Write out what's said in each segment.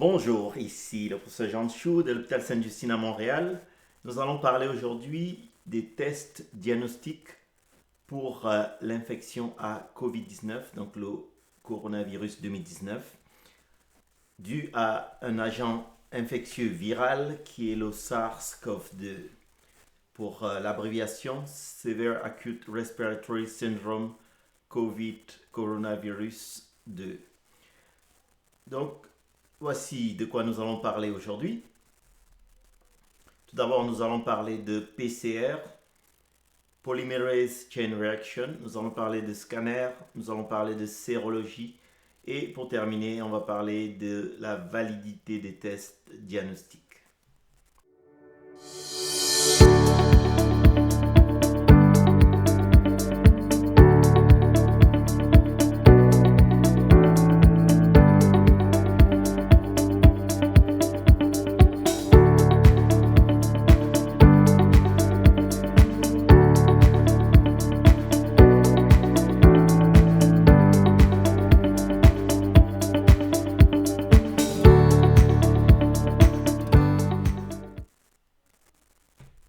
Bonjour, ici le professeur Jean Chou de l'hôpital Sainte-Justine à Montréal. Nous allons parler aujourd'hui des tests diagnostiques pour l'infection à COVID-19, donc le coronavirus 2019, dû à un agent infectieux viral qui est le SARS-CoV-2. Pour l'abréviation Severe Acute Respiratory Syndrome COVID Coronavirus 2. Donc, voici de quoi nous allons parler aujourd'hui. Tout d'abord, nous allons parler de PCR, Polymerase Chain Reaction, nous allons parler de scanner, nous allons parler de sérologie et pour terminer, on va parler de la validité des tests diagnostiques.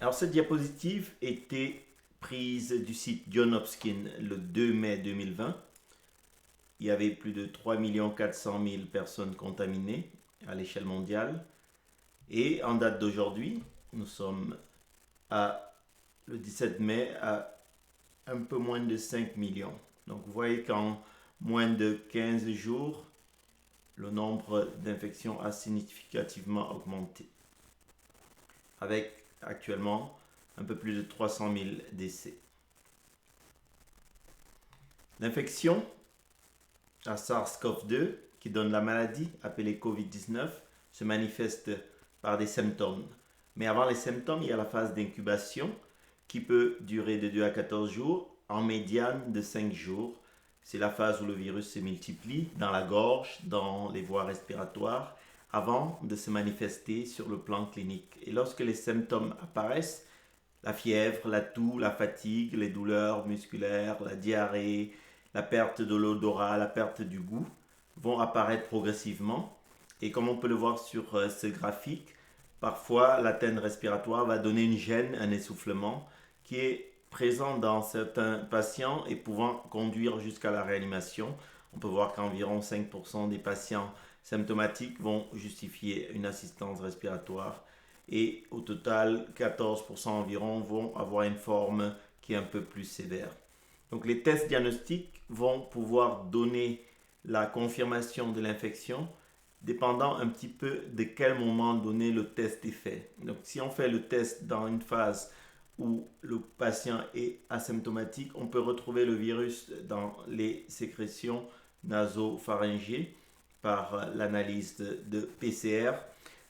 Alors cette diapositive était prise du site Johns Hopkins le 2 mai 2020. Il y avait plus de 3 400 000 personnes contaminées à l'échelle mondiale. Et en date d'aujourd'hui, nous sommes le 17 mai à un peu moins de 5 millions. Donc vous voyez qu'en moins de 15 jours, le nombre d'infections a significativement augmenté, avec actuellement un peu plus de 300 000 décès. L'infection à SARS-CoV-2, qui donne la maladie appelée COVID-19, se manifeste par des symptômes. Mais avant les symptômes, il y a la phase d'incubation qui peut durer de 2 à 14 jours, en médiane de 5 jours. C'est la phase où le virus se multiplie dans la gorge, dans les voies respiratoires, avant de se manifester sur le plan clinique. Et lorsque les symptômes apparaissent, la fièvre, la toux, la fatigue, les douleurs musculaires, la diarrhée, la perte de l'odorat, la perte du goût vont apparaître progressivement. Et comme on peut le voir sur ce graphique, parfois l'atteinte respiratoire va donner une gêne, un essoufflement qui est présent dans certains patients et pouvant conduire jusqu'à la réanimation. On peut voir qu'environ 5% des patients symptomatiques vont justifier une assistance respiratoire et au total 14% environ vont avoir une forme qui est un peu plus sévère. Donc les tests diagnostiques vont pouvoir donner la confirmation de l'infection dépendant un petit peu de quel moment donné le test est fait. Donc si on fait le test dans une phase où le patient est asymptomatique, on peut retrouver le virus dans les sécrétions nasopharyngées par l'analyse de PCR.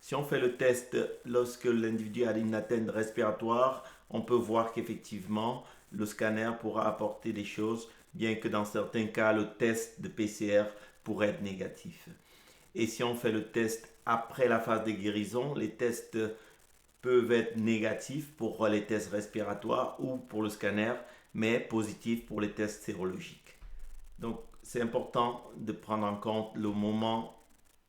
Si on fait le test lorsque l'individu a une atteinte respiratoire, on peut voir qu'effectivement le scanner pourra apporter des choses, bien que dans certains cas le test de PCR pourrait être négatif. Et si on fait le test après la phase de guérison, les tests peuvent être négatifs pour les tests respiratoires ou pour le scanner, mais positifs pour les tests sérologiques. Donc c'est important de prendre en compte le moment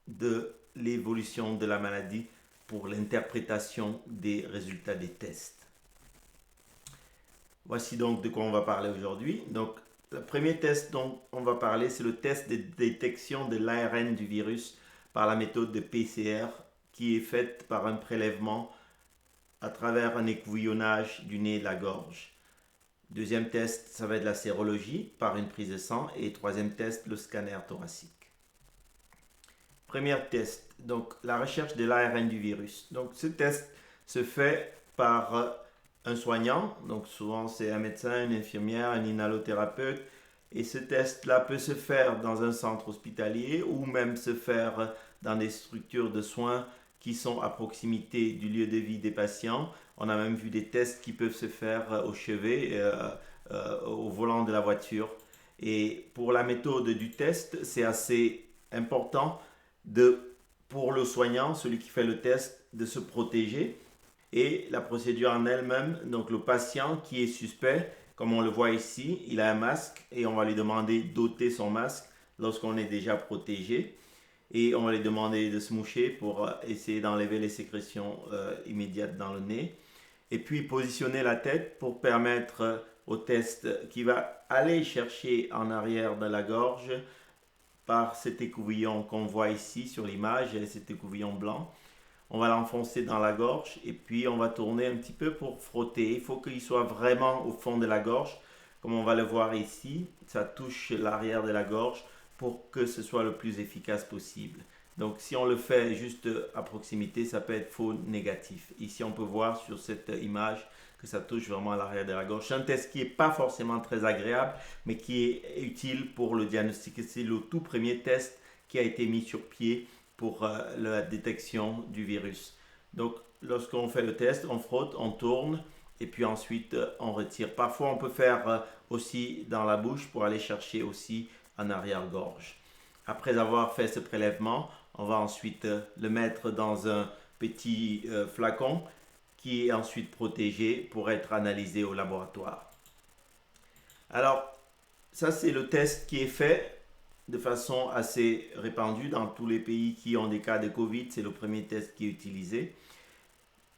de l'évolution de la maladie pour l'interprétation des résultats des tests. Voici donc de quoi on va parler aujourd'hui. Donc le premier test dont on va parler, c'est le test de détection de l'ARN du virus par la méthode de PCR qui est faite par un prélèvement à travers un écouvillonnage du nez et de la gorge. Deuxième test, ça va être la sérologie par une prise de sang et troisième test, le scanner thoracique. Premier test, donc la recherche de l'ARN du virus. Donc ce test se fait par un soignant, donc souvent c'est un médecin, une infirmière, un inhalothérapeute, et ce test-là peut se faire dans un centre hospitalier ou même se faire dans des structures de soins qui sont à proximité du lieu de vie des patients. On a même vu des tests qui peuvent se faire au chevet, au volant de la voiture. Et pour la méthode du test, c'est assez important pour le soignant, celui qui fait le test, de se protéger. Et la procédure en elle-même, donc le patient qui est suspect, comme on le voit ici, il a un masque et on va lui demander d'ôter son masque lorsqu'on est déjà protégé. et on va lui demander de se moucher pour essayer d'enlever les sécrétions immédiates dans le nez. Et puis positionner la tête pour permettre au test qui va aller chercher en arrière de la gorge par cet écouvillon qu'on voit ici sur l'image, cet écouvillon blanc. On va l'enfoncer dans la gorge et puis on va tourner un petit peu pour frotter. Il faut qu'il soit vraiment au fond de la gorge, comme on va le voir ici. Ça touche l'arrière de la gorge pour que ce soit le plus efficace possible. Donc si on le fait juste à proximité, ça peut être faux négatif. Ici on peut voir sur cette image que ça touche vraiment à l'arrière de la gorge. C'est un test qui n'est pas forcément très agréable, mais qui est utile pour le diagnostic. C'est le tout premier test qui a été mis sur pied pour la détection du virus. Donc lorsqu'on fait le test, on frotte, on tourne et puis ensuite on retire. Parfois on peut faire aussi dans la bouche pour aller chercher aussi en arrière-gorge. Après avoir fait ce prélèvement, on va ensuite le mettre dans un petit flacon qui est ensuite protégé pour être analysé au laboratoire. Alors, ça c'est le test qui est fait de façon assez répandue dans tous les pays qui ont des cas de Covid. C'est le premier test qui est utilisé.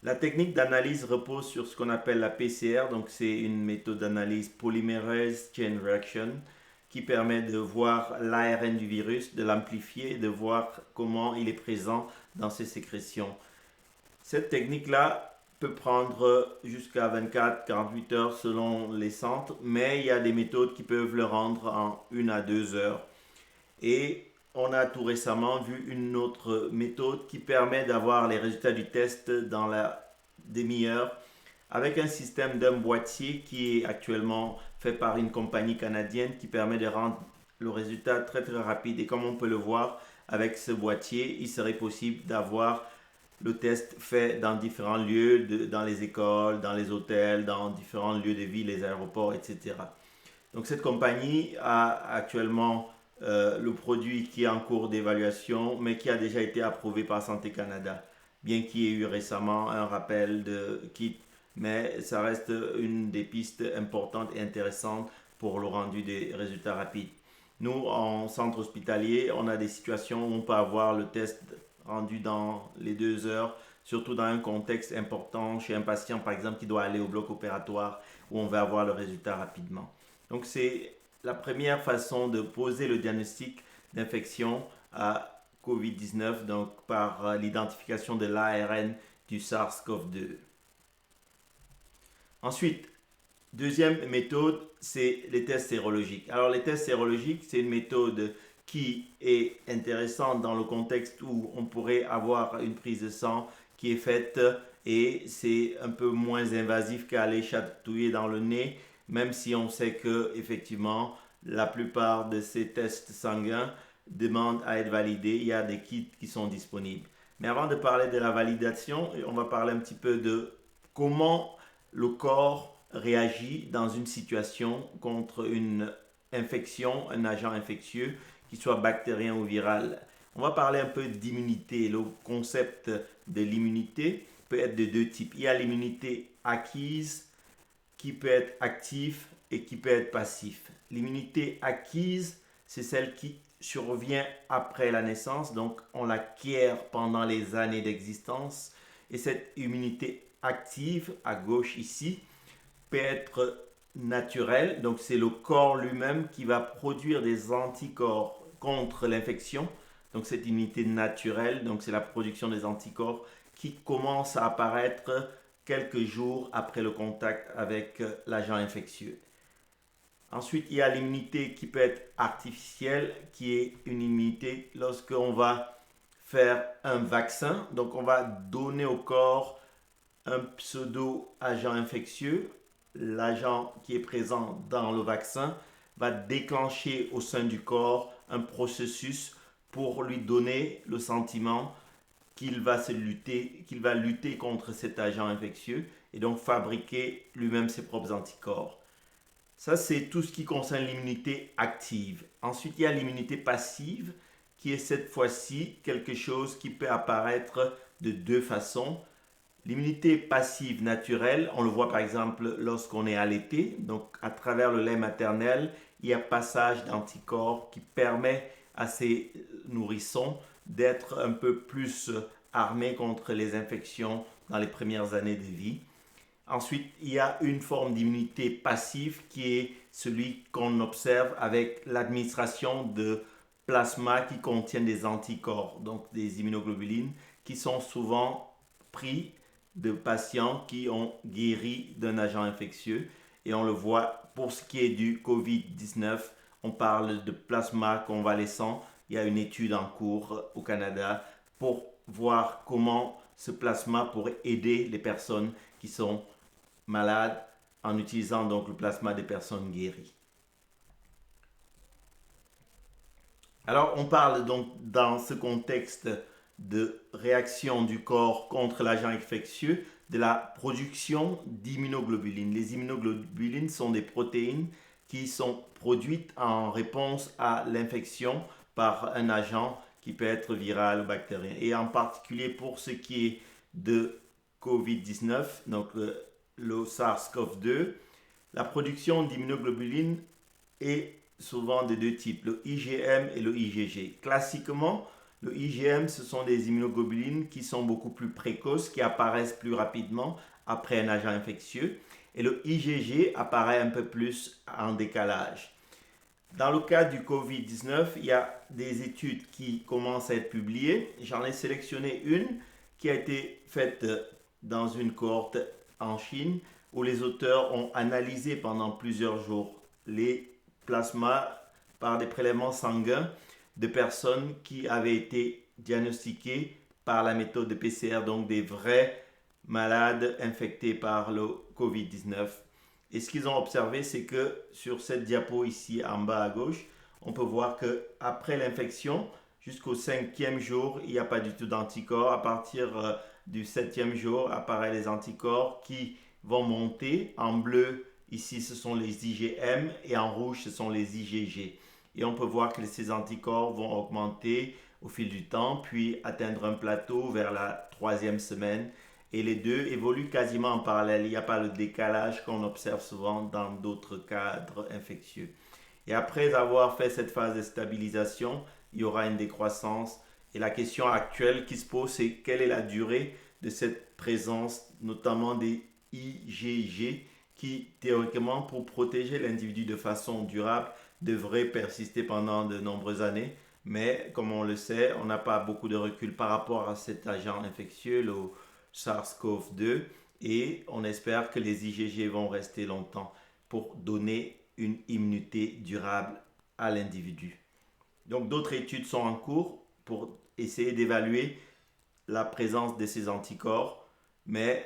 La technique d'analyse repose sur ce qu'on appelle la PCR, donc c'est une méthode d'analyse polymerase chain reaction qui permet de voir l'ARN du virus, de l'amplifier, de voir comment il est présent dans ses sécrétions. Cette technique-là peut prendre jusqu'à 24-48 heures selon les centres, mais il y a des méthodes qui peuvent le rendre en 1 à 2 heures. Et on a tout récemment vu une autre méthode qui permet d'avoir les résultats du test dans la demi-heure avec un système d'un boîtier qui est actuellement fait par une compagnie canadienne qui permet de rendre le résultat très très rapide. Et comme on peut le voir avec ce boîtier, il serait possible d'avoir le test fait dans différents lieux, dans les écoles, dans les hôtels, dans différents lieux de vie, les aéroports, etc. Donc cette compagnie a actuellement le produit qui est en cours d'évaluation, mais qui a déjà été approuvé par Santé Canada, bien qu'il y ait eu récemment un rappel de kit, mais ça reste une des pistes importantes et intéressantes pour le rendu des résultats rapides. Nous, en centre hospitalier, on a des situations où on peut avoir le test rendu dans les 2 heures, surtout dans un contexte important chez un patient, par exemple, qui doit aller au bloc opératoire, où on va avoir le résultat rapidement. Donc, c'est la première façon de poser le diagnostic d'infection à COVID-19, donc par l'identification de l'ARN du SARS-CoV-2. Ensuite, deuxième méthode, c'est les tests sérologiques. Alors, les tests sérologiques, c'est une méthode qui est intéressante dans le contexte où on pourrait avoir une prise de sang qui est faite et c'est un peu moins invasif qu'aller chatouiller dans le nez, même si on sait que effectivement la plupart de ces tests sanguins demandent à être validés. Il y a des kits qui sont disponibles. Mais avant de parler de la validation, on va parler un petit peu de comment le corps réagit dans une situation contre une infection, un agent infectieux, qu'il soit bactérien ou viral. On va parler un peu d'immunité. Le concept de l'immunité peut être de deux types. Il y a l'immunité acquise qui peut être active et qui peut être passif. L'immunité acquise, c'est celle qui survient après la naissance, donc on l'acquiert pendant les années d'existence. Et cette immunité active, à gauche ici, peut être naturelle, donc c'est le corps lui-même qui va produire des anticorps contre l'infection. Donc cette immunité naturelle, donc c'est la production des anticorps qui commence à apparaître quelques jours après le contact avec l'agent infectieux. Ensuite, il y a l'immunité qui peut être artificielle, qui est une immunité lorsqu'on va faire un vaccin. Donc on va donner au corps un pseudo-agent infectieux. L'agent qui est présent dans le vaccin va déclencher au sein du corps un processus pour lui donner le sentiment qu'il va lutter contre cet agent infectieux et donc fabriquer lui-même ses propres anticorps. Ça, c'est tout ce qui concerne l'immunité active. Ensuite, il y a l'immunité passive qui est cette fois-ci quelque chose qui peut apparaître de deux façons. L'immunité passive naturelle, on le voit par exemple lorsqu'on est allaité, donc à travers le lait maternel, il y a passage d'anticorps qui permet à ces nourrissons d'être un peu plus armé contre les infections dans les premières années de vie. Ensuite, il y a une forme d'immunité passive qui est celui qu'on observe avec l'administration de plasma qui contient des anticorps, donc des immunoglobulines, qui sont souvent pris de patients qui ont guéri d'un agent infectieux. Et on le voit pour ce qui est du COVID-19, on parle de plasma convalescent. Il y a une étude en cours au Canada pour voir comment ce plasma pourrait aider les personnes qui sont malades en utilisant donc le plasma des personnes guéries. Alors on parle donc dans ce contexte de réaction du corps contre l'agent infectieux de la production d'immunoglobulines. Les immunoglobulines sont des protéines qui sont produites en réponse à l'infection par un agent qui peut être viral ou bactérien. Et en particulier pour ce qui est de COVID-19, donc le SARS-CoV-2, la production d'immunoglobulines est souvent de deux types, le IgM et le IgG. Classiquement, le IgM, ce sont des immunoglobulines qui sont beaucoup plus précoces, qui apparaissent plus rapidement après un agent infectieux. Et le IgG apparaît un peu plus en décalage. Dans le cas du COVID-19, il y a des études qui commencent à être publiées. J'en ai sélectionné une qui a été faite dans une cohorte en Chine où les auteurs ont analysé pendant plusieurs jours les plasmas par des prélèvements sanguins de personnes qui avaient été diagnostiquées par la méthode de PCR, donc des vrais malades infectés par le COVID-19. Et ce qu'ils ont observé, c'est que sur cette diapo ici en bas à gauche, on peut voir qu'après l'infection, jusqu'au 5e jour, il n'y a pas du tout d'anticorps. À partir du 7e jour, apparaissent les anticorps qui vont monter. En bleu, ici, ce sont les IgM et en rouge, ce sont les IgG. Et on peut voir que ces anticorps vont augmenter au fil du temps, puis atteindre un plateau vers la 3e semaine. Et les deux évoluent quasiment en parallèle. Il n'y a pas le décalage qu'on observe souvent dans d'autres cadres infectieux. Et après avoir fait cette phase de stabilisation, il y aura une décroissance. Et la question actuelle qui se pose, c'est quelle est la durée de cette présence, notamment des IgG, qui théoriquement, pour protéger l'individu de façon durable, devrait persister pendant de nombreuses années. Mais comme on le sait, on n'a pas beaucoup de recul par rapport à cet agent infectieux, le SARS-CoV-2, et on espère que les IgG vont rester longtemps pour donner une immunité durable à l'individu. Donc d'autres études sont en cours pour essayer d'évaluer la présence de ces anticorps, mais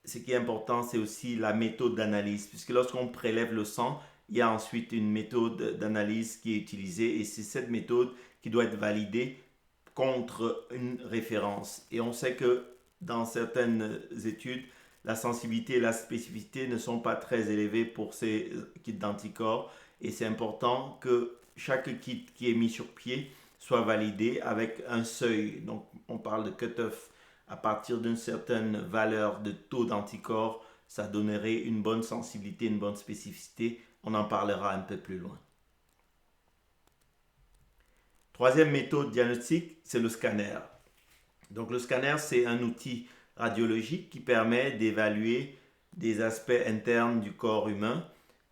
ce qui est important, c'est aussi la méthode d'analyse, puisque lorsqu'on prélève le sang, il y a ensuite une méthode d'analyse qui est utilisée, et c'est cette méthode qui doit être validée contre une référence. Et on sait que dans certaines études, la sensibilité et la spécificité ne sont pas très élevées pour ces kits d'anticorps, et c'est important que chaque kit qui est mis sur pied soit validé avec un seuil. Donc on parle de cut-off. À partir d'une certaine valeur de taux d'anticorps, ça donnerait une bonne sensibilité, une bonne spécificité. On en parlera un peu plus loin. Troisième méthode diagnostique, c'est le scanner. Donc le scanner, c'est un outil radiologique qui permet d'évaluer des aspects internes du corps humain.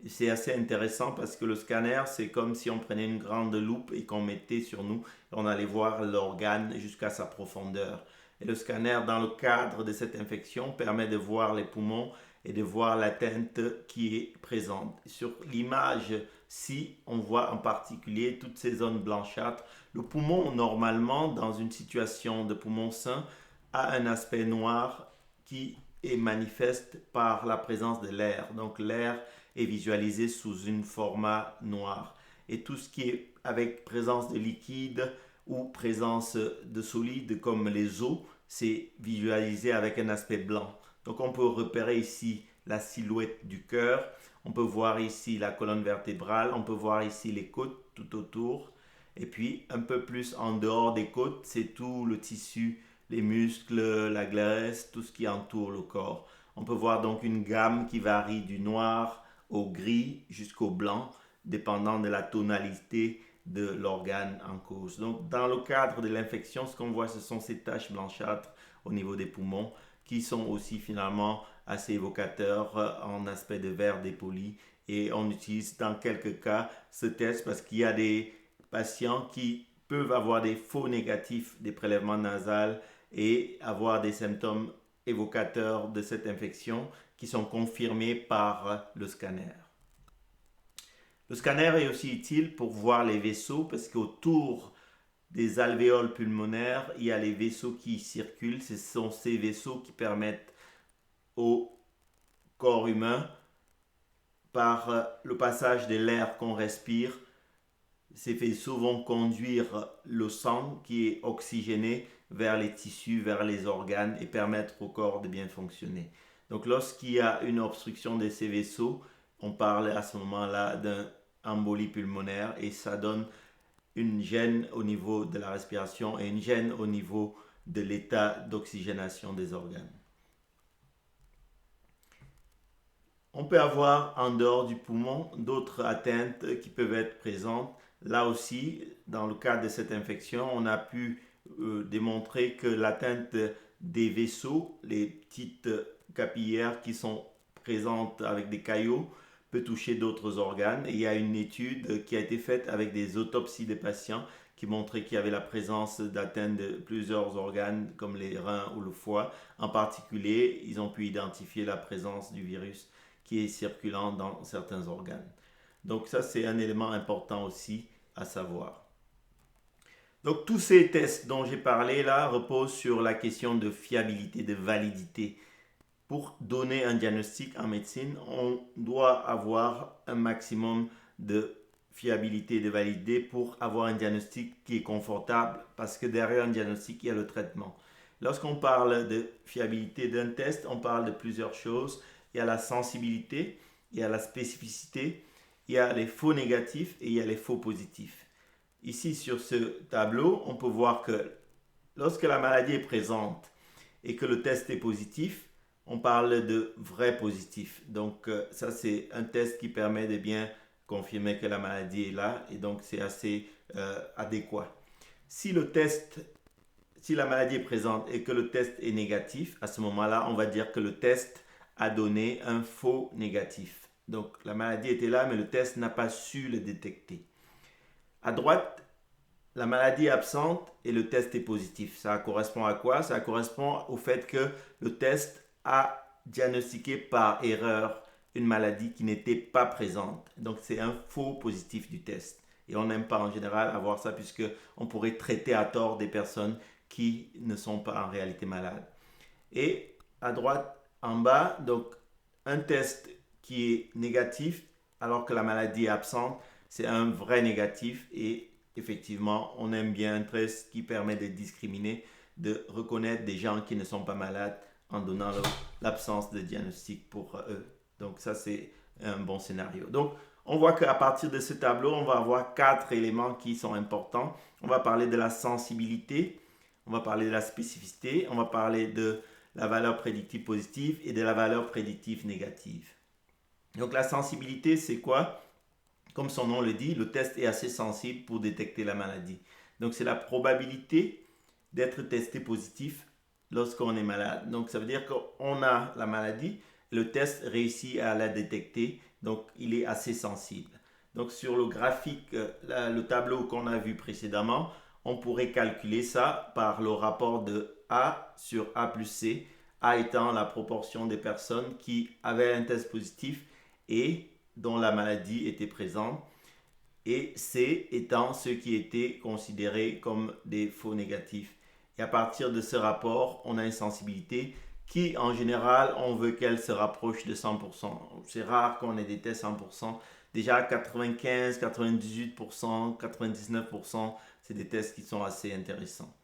Et c'est assez intéressant parce que le scanner, c'est comme si on prenait une grande loupe et qu'on mettait sur nous et on allait voir l'organe jusqu'à sa profondeur. Et le scanner, dans le cadre de cette infection, permet de voir les poumons et de voir l'atteinte qui est présente. Sur l'image-ci, on voit en particulier toutes ces zones blanchâtres. Le poumon, normalement, dans une situation de poumon sain, a un aspect noir qui est manifeste par la présence de l'air. Donc l'air est visualisé sous un format noir. Et tout ce qui est avec présence de liquide ou présence de solides comme les os, c'est visualisé avec un aspect blanc. Donc on peut repérer ici la silhouette du cœur, on peut voir ici la colonne vertébrale, on peut voir ici les côtes tout autour. Et puis un peu plus en dehors des côtes, c'est tout le tissu, les muscles, la graisse, tout ce qui entoure le corps. On peut voir donc une gamme qui varie du noir au gris jusqu'au blanc, dépendant de la tonalité de l'organe en cause. Donc, dans le cadre de l'infection, ce qu'on voit, ce sont ces taches blanchâtres au niveau des poumons qui sont aussi finalement assez évocateurs en aspect de verre dépoli. Et on utilise dans quelques cas ce test parce qu'il y a des patients qui peuvent avoir des faux négatifs des prélèvements nasaux et avoir des symptômes évocateurs de cette infection qui sont confirmés par le scanner. Le scanner est aussi utile pour voir les vaisseaux parce qu'autour des alvéoles pulmonaires, il y a les vaisseaux qui circulent. Ce sont ces vaisseaux qui permettent au corps humain, par le passage de l'air qu'on respire, ces vaisseaux vont conduire le sang qui est oxygéné vers les tissus, vers les organes et permettre au corps de bien fonctionner. Donc lorsqu'il y a une obstruction de ces vaisseaux, on parle à ce moment-là d'un embolie pulmonaire et ça donne une gêne au niveau de la respiration et une gêne au niveau de l'état d'oxygénation des organes. On peut avoir en dehors du poumon d'autres atteintes qui peuvent être présentes. Là aussi, dans le cadre de cette infection, on a pu démontrer que l'atteinte des vaisseaux, les petites capillaires qui sont présentes avec des caillots, peut toucher d'autres organes. Et il y a une étude qui a été faite avec des autopsies des patients qui montrait qu'il y avait la présence d'atteintes de plusieurs organes comme les reins ou le foie. En particulier, ils ont pu identifier la présence du virus qui est circulant dans certains organes. Donc ça, c'est un élément important aussi à savoir. Donc tous ces tests dont j'ai parlé là reposent sur la question de fiabilité, de validité. Pour donner un diagnostic en médecine, on doit avoir un maximum de fiabilité, de validité pour avoir un diagnostic qui est confortable parce que derrière un diagnostic, il y a le traitement. Lorsqu'on parle de fiabilité d'un test, on parle de plusieurs choses. Il y a la sensibilité, il y a la spécificité, il y a les faux négatifs et il y a les faux positifs. Ici, sur ce tableau, on peut voir que lorsque la maladie est présente et que le test est positif, on parle de vrai positif. Donc, ça, c'est un test qui permet de bien confirmer que la maladie est là et donc c'est assez adéquat. Si la maladie est présente et que le test est négatif, à ce moment-là, on va dire que le test a donné un faux négatif. Donc la maladie était là, mais le test n'a pas su le détecter. À droite, la maladie est absente et le test est positif. Ça correspond à quoi? Ça correspond au fait que le test a diagnostiqué par erreur une maladie qui n'était pas présente. Donc c'est un faux positif du test. Et on n'aime pas en général avoir ça puisque on pourrait traiter à tort des personnes qui ne sont pas en réalité malades. Et à droite, en bas, donc un test qui est négatif alors que la maladie est absente, c'est un vrai négatif et effectivement, on aime bien un test qui permet de discriminer, de reconnaître des gens qui ne sont pas malades en donnant l'absence de diagnostic pour eux. Donc ça, c'est un bon scénario. Donc, on voit qu'à partir de ce tableau, on va avoir 4 éléments qui sont importants. On va parler de la sensibilité, on va parler de la spécificité, on va parler de la valeur prédictive positive et de la valeur prédictive négative. Donc la sensibilité, c'est quoi? Comme son nom le dit, le test est assez sensible pour détecter la maladie. Donc c'est la probabilité d'être testé positif lorsqu'on est malade. Donc ça veut dire qu'on a la maladie, le test réussit à la détecter, donc il est assez sensible. Donc sur le graphique, le tableau qu'on a vu précédemment, on pourrait calculer ça par le rapport de A sur A plus C, A étant la proportion des personnes qui avaient un test positif et dont la maladie était présente, et C étant ceux qui étaient considérés comme des faux négatifs. Et à partir de ce rapport, on a une sensibilité qui, en général, on veut qu'elle se rapproche de 100%. C'est rare qu'on ait des tests 100%. Déjà 95, 98%, 99%, c'est des tests qui sont assez intéressants.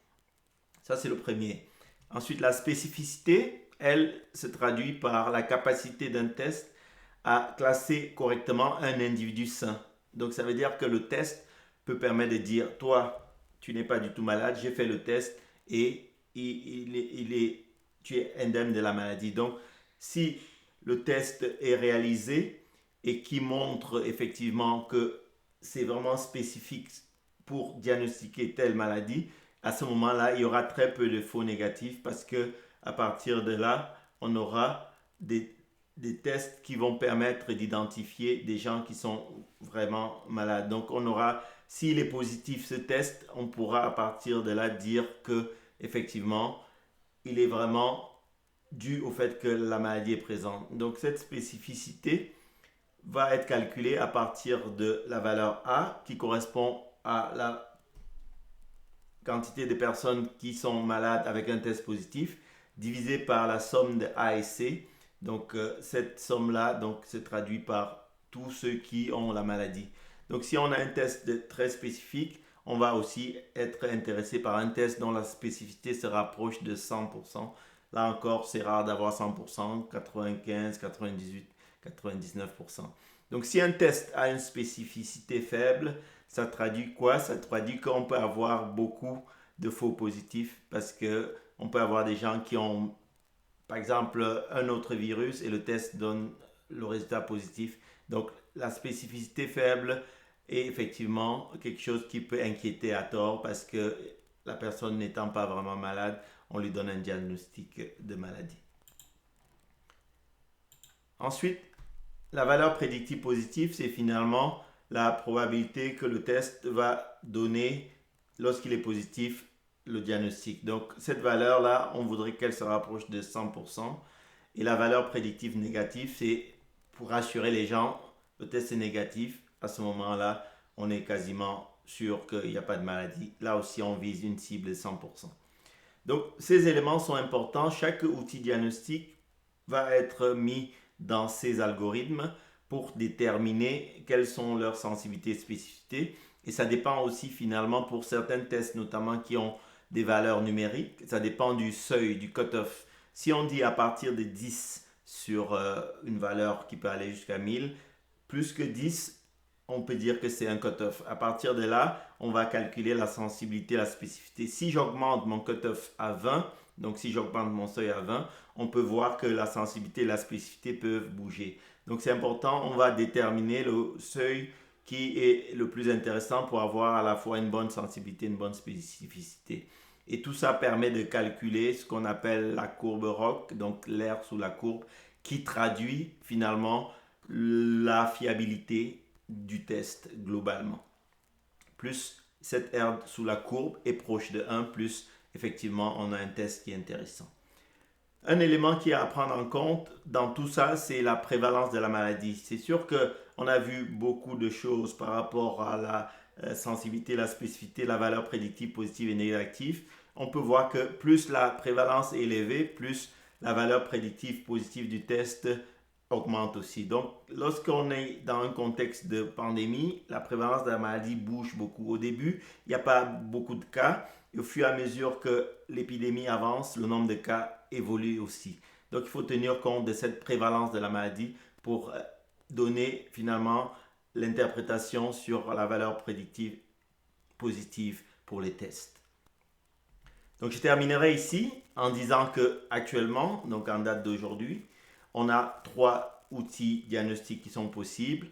Ça, c'est le premier. Ensuite, la spécificité, elle se traduit par la capacité d'un test à classer correctement un individu sain. Donc, ça veut dire que le test peut permettre de dire, toi, tu n'es pas du tout malade, j'ai fait le test et tu es indemne de la maladie. Donc, si le test est réalisé et qui montre effectivement que c'est vraiment spécifique pour diagnostiquer telle maladie, à ce moment-là, il y aura très peu de faux négatifs parce que à partir de là, on aura des tests qui vont permettre d'identifier des gens qui sont vraiment malades. Donc, on aura, s'il est positif ce test, on pourra à partir de là dire que effectivement, il est vraiment dû au fait que la maladie est présente. Donc, cette spécificité va être calculée à partir de la valeur A qui correspond à la quantité de personnes qui sont malades avec un test positif divisé par la somme de A et C. Donc cette somme-là donc, se traduit par tous ceux qui ont la maladie. Donc si on a un test très spécifique, on va aussi être intéressé par un test dont la spécificité se rapproche de 100%. Là encore, c'est rare d'avoir 100%, 95, 98, 99%. Donc si un test a une spécificité faible, ça traduit quoi? Ça traduit qu'on peut avoir beaucoup de faux positifs parce que on peut avoir des gens qui ont, par exemple, un autre virus et le test donne le résultat positif. Donc, la spécificité faible est effectivement quelque chose qui peut inquiéter à tort parce que la personne n'étant pas vraiment malade, on lui donne un diagnostic de maladie. Ensuite, la valeur prédictive positive, c'est finalement la probabilité que le test va donner, lorsqu'il est positif, le diagnostic. Donc, cette valeur-là, on voudrait qu'elle se rapproche de 100%. Et la valeur prédictive négative, c'est pour rassurer les gens, le test est négatif. À ce moment-là, on est quasiment sûr qu'il n'y a pas de maladie. Là aussi, on vise une cible de 100%. Donc, ces éléments sont importants. Chaque outil diagnostique va être mis dans ces algorithmes pour déterminer quelles sont leurs sensibilités et spécificités. Et ça dépend aussi finalement pour certains tests, notamment qui ont des valeurs numériques, ça dépend du seuil, du cut-off. Si on dit à partir de 10 sur une valeur qui peut aller jusqu'à 1000, plus que 10, on peut dire que c'est un cut-off. À partir de là, on va calculer la sensibilité, la spécificité. Si j'augmente mon cut-off à 20, donc si j'augmente mon seuil à 20, on peut voir que la sensibilité et la spécificité peuvent bouger. Donc c'est important, on va déterminer le seuil qui est le plus intéressant pour avoir à la fois une bonne sensibilité et une bonne spécificité. Et tout ça permet de calculer ce qu'on appelle la courbe ROC, donc l'air sous la courbe, qui traduit finalement la fiabilité du test globalement. Plus cette R sous la courbe est proche de 1, plus effectivement on a un test qui est intéressant. Un élément qui est à prendre en compte dans tout ça, c'est la prévalence de la maladie. C'est sûr qu'on a vu beaucoup de choses par rapport à la sensibilité, la spécificité, la valeur prédictive positive et négative. On peut voir que plus la prévalence est élevée, plus la valeur prédictive positive du test augmente aussi. Donc, lorsqu'on est dans un contexte de pandémie, la prévalence de la maladie bouge beaucoup. Au début, il n'y a pas beaucoup de cas. Et au fur et à mesure que l'épidémie avance, le nombre de cas évolue aussi. Donc, il faut tenir compte de cette prévalence de la maladie pour donner finalement l'interprétation sur la valeur prédictive positive pour les tests. Donc, je terminerai ici en disant que actuellement, donc en date d'aujourd'hui, on a 3 outils diagnostiques qui sont possibles.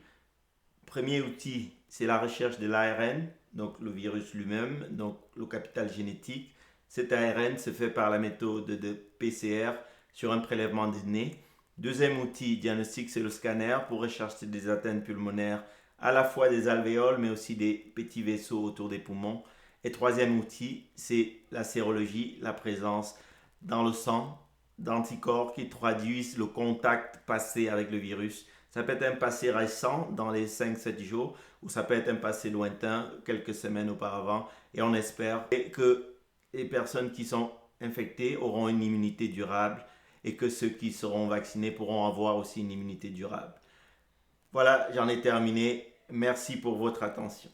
Premier outil, c'est la recherche de l'ARN, donc le virus lui-même, donc le capital génétique. Cet ARN se fait par la méthode de PCR sur un prélèvement de nez. Deuxième outil diagnostique, c'est le scanner pour rechercher des atteintes pulmonaires, à la fois des alvéoles, mais aussi des petits vaisseaux autour des poumons. Et troisième outil, c'est la sérologie, la présence dans le sang d'anticorps qui traduisent le contact passé avec le virus. Ça peut être un passé récent dans les 5-7 jours ou ça peut être un passé lointain quelques semaines auparavant. Et on espère que les personnes qui sont infectées auront une immunité durable et que ceux qui seront vaccinés pourront avoir aussi une immunité durable. Voilà, j'en ai terminé. Merci pour votre attention.